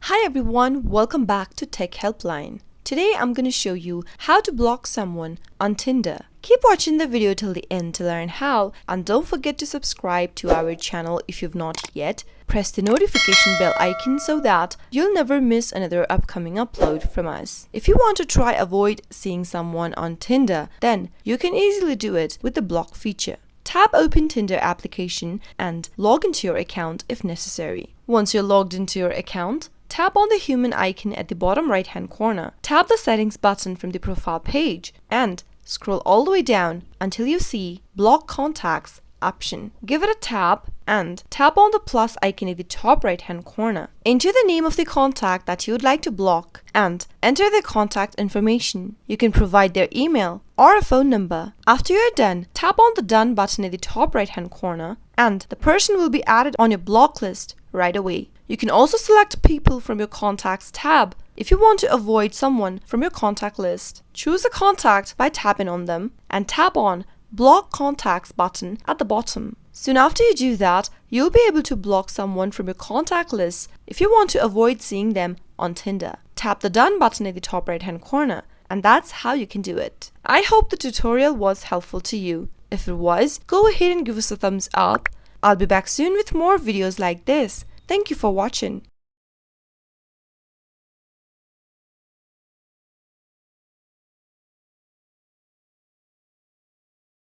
Hi everyone, welcome back to Tech Helpline. Today I'm going to show you how to block someone on Tinder. Keep watching the video till the end to learn how, and don't forget to subscribe to our channel if you've not yet. Press the notification bell icon so that you'll never miss another upcoming upload from us. If you want to try avoid seeing someone on Tinder, then you can easily do it with the block feature. Tap Open Tinder application and log into your account if necessary. Once you're logged into your account, tap on the human icon at the bottom right hand corner. Tap the settings button from the profile page and scroll all the way down until you see Block Contacts option. Give it a tap and tap on the plus icon at the top right hand corner. Enter the name of the contact that you would like to block and enter the contact information. You can provide their email or a phone number. After you're done, tap on the done button at the top right hand corner and the person will be added on your block list right away. You can also select people from your contacts tab if you want to avoid someone from your contact list. Choose a contact by tapping on them and tap on Block Contacts button at the bottom. Soon after you do that, you'll be able to block someone from your contact list if you want to avoid seeing them on Tinder. Tap the done button at the top right hand corner, and that's how you can do it. I hope the tutorial was helpful to you. If it was, go ahead and give us a thumbs up. I'll be back soon with more videos like this. Thank you for watching.